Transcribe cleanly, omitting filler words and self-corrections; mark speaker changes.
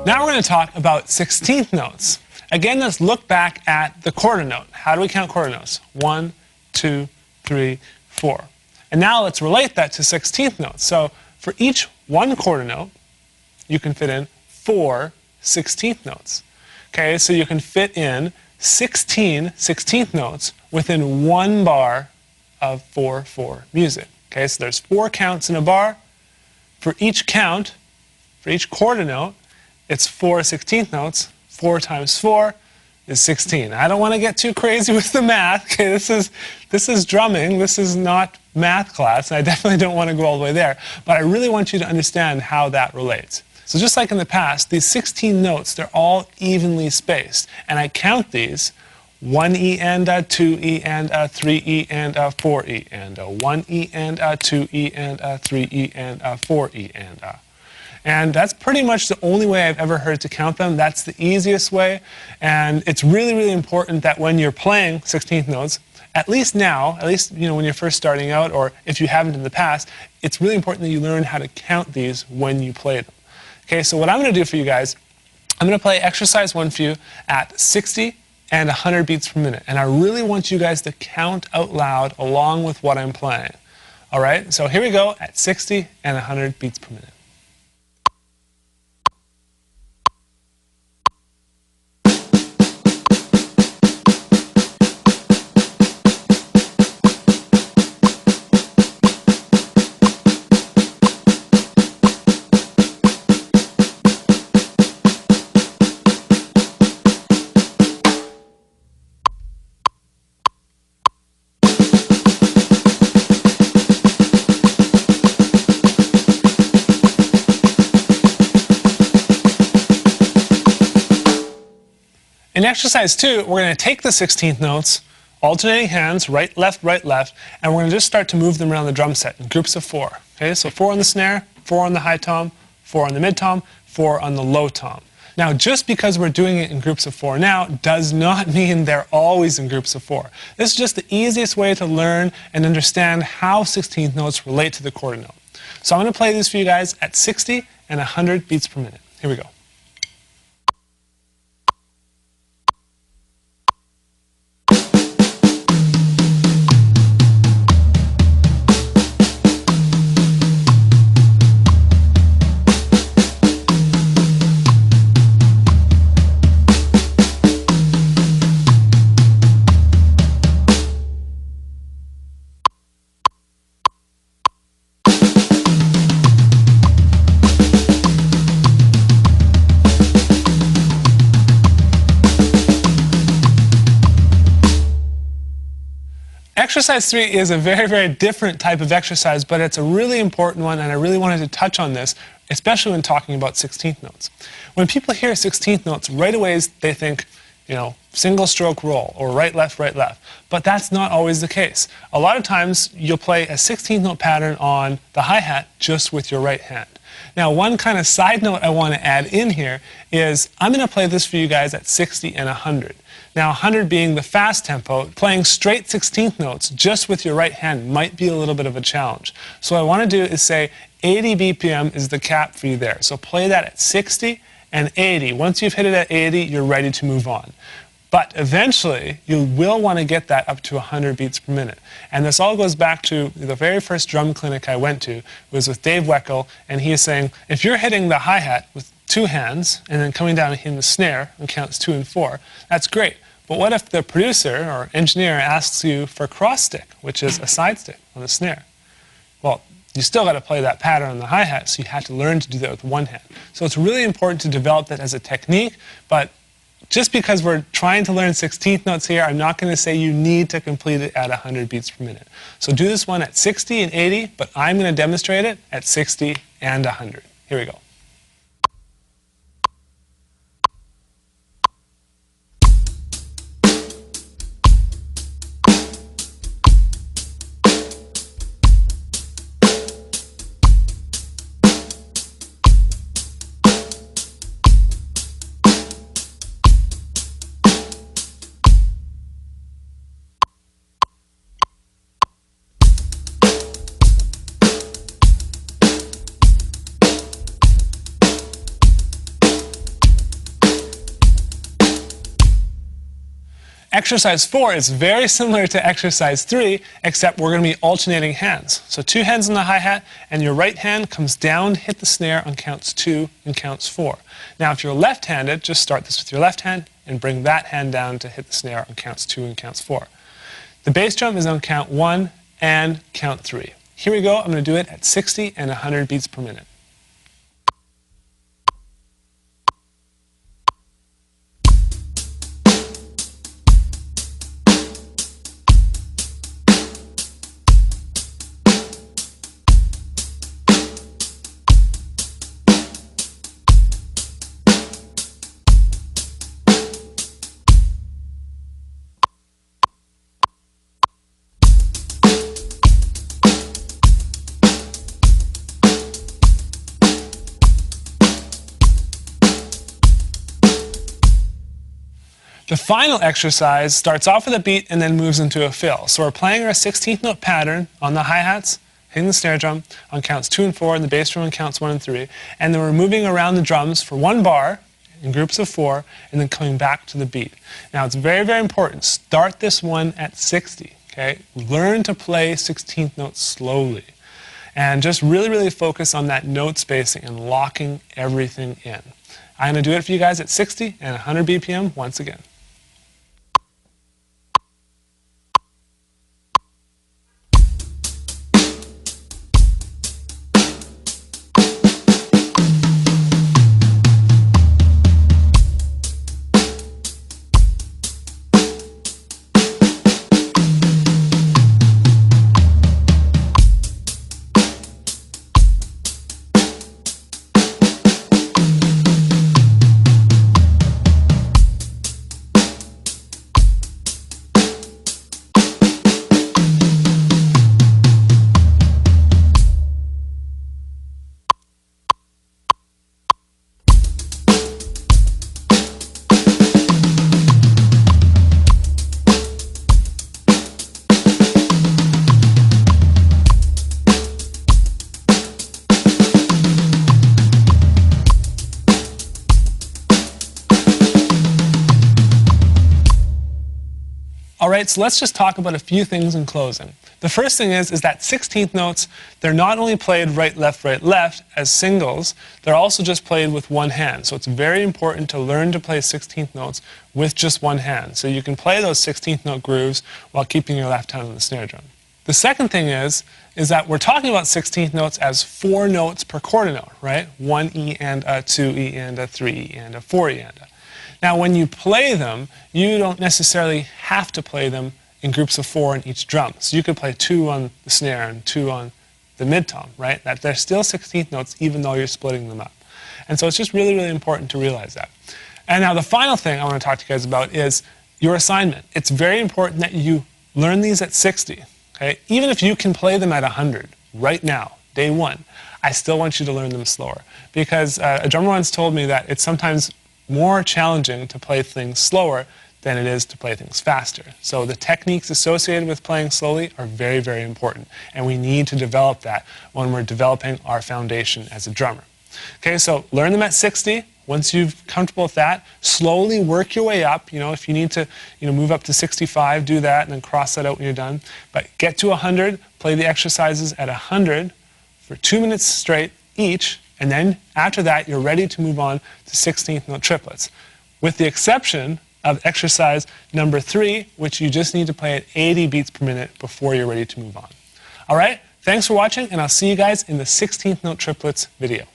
Speaker 1: Now we're going to talk about 16th notes. Again, let's look back at the quarter note. How do we count quarter notes? 1, 2, 3, 4. And now let's relate that to 16th notes. So for each one quarter note, you can fit in 4 16th notes. Okay, so you can fit in 16 16th notes within one bar of 4/4 music. Okay, so there's 4 counts in a bar. For each count, for each quarter note, it's 4 16th notes. 4 times 4 is 16. I don't want to get too crazy with the math. Okay, this is drumming. This is not math class. And I definitely don't want to go all the way there. But I really want you to understand how that relates. So just like in the past, these 16 notes, they're all evenly spaced. And I count these 1E and a, 2E and a, 3E and a, 4E and a, 1E and a, 2E and a, 3E and a, 4E and a. And that's pretty much the only way I've ever heard to count them. That's the easiest way. And it's really, really important that when you're playing 16th notes, at least now, when you're first starting out, or if you haven't in the past, it's really important that you learn how to count these when you play them. Okay, so what I'm going to do for you guys, I'm going to play exercise 1 for you at 60 and 100 beats per minute. And I really want you guys to count out loud along with what I'm playing. All right, so here we go at 60 and 100 beats per minute. In exercise 2, we're going to take the 16th notes, alternating hands, right, left, and we're going to just start to move them around the drum set in groups of 4. Okay, so 4 on the snare, 4 on the high tom, 4 on the mid tom, 4 on the low tom. Now, just because we're doing it in groups of 4 now does not mean they're always in groups of 4. This is just the easiest way to learn and understand how 16th notes relate to the quarter note. So I'm going to play these for you guys at 60 and 100 beats per minute. Here we go. Exercise 3 is a very, very different type of exercise, but it's a really important one, and I really wanted to touch on this, especially when talking about 16th notes. When people hear 16th notes, right away they think, single stroke roll, or right, left, but that's not always the case. A lot of times you'll play a 16th note pattern on the hi-hat just with your right hand. Now, one kind of side note I want to add in here is I'm going to play this for you guys at 60 and 100. Now, 100 being the fast tempo, playing straight 16th notes just with your right hand might be a little bit of a challenge. So what I want to do is say 80 BPM is the cap for you there. So play that at 60 and 80. Once you've hit it at 80, you're ready to move on. But eventually, you will want to get that up to 100 beats per minute. And this all goes back to the very first drum clinic I went to. It was with Dave Weckel, and he is saying, if you're hitting the hi-hat with 2 hands and then coming down and hitting the snare and counts 2 and 4, that's great. But what if the producer or engineer asks you for cross stick, which is a side stick on the snare? Well, you still got to play that pattern on the hi-hat, so you have to learn to do that with one hand. So it's really important to develop that as a technique, but just because we're trying to learn 16th notes here, I'm not going to say you need to complete it at 100 beats per minute. So do this one at 60 and 80, but I'm going to demonstrate it at 60 and 100. Here we go. Exercise 4 is very similar to exercise 3, except we're going to be alternating hands. So 2 hands on the hi-hat, and your right hand comes down to hit the snare on counts 2 and counts 4. Now, if you're left-handed, just start this with your left hand and bring that hand down to hit the snare on counts 2 and counts 4. The bass drum is on count 1 and count 3. Here we go. I'm going to do it at 60 and 100 beats per minute. The final exercise starts off with a beat and then moves into a fill. So we're playing our 16th note pattern on the hi-hats, hitting the snare drum on counts 2 and 4, and the bass drum on counts 1 and 3. And then we're moving around the drums for 1 bar in groups of 4, and then coming back to the beat. Now it's very, very important. Start this one at 60. Okay? Learn to play 16th notes slowly. And just really, really focus on that note spacing and locking everything in. I'm going to do it for you guys at 60 and 100 BPM once again. All right, so let's just talk about a few things in closing. The first thing is that 16th notes, they're not only played right, left as singles, they're also just played with one hand. So it's very important to learn to play 16th notes with just one hand. So you can play those 16th note grooves while keeping your left hand on the snare drum. The second thing is that we're talking about 16th notes as 4 notes per quarter note, right? 1 E and a, 2 E and a, 3 E and a, 4 E and a. Now, when you play them, you don't necessarily have to play them in groups of 4 in each drum. So you could play 2 on the snare and 2 on the mid-tom, right? That they're still 16th notes even though you're splitting them up. And so it's just really, really important to realize that. And now the final thing I want to talk to you guys about is your assignment. It's very important that you learn these at 60, okay? Even if you can play them at 100 right now, day one, I still want you to learn them slower. Because a drummer once told me that it's sometimes more challenging to play things slower than it is to play things faster. So the techniques associated with playing slowly are very, very important. And we need to develop that when we're developing our foundation as a drummer. Okay, so learn them at 60. Once you're comfortable with that, slowly work your way up. You know, if you need to, move up to 65, do that, and then cross that out when you're done. But get to 100, play the exercises at 100 for 2 minutes straight each, and then after that, you're ready to move on to 16th note triplets, with the exception of exercise number 3, which you just need to play at 80 beats per minute before you're ready to move on. All right, thanks for watching, and I'll see you guys in the 16th note triplets video.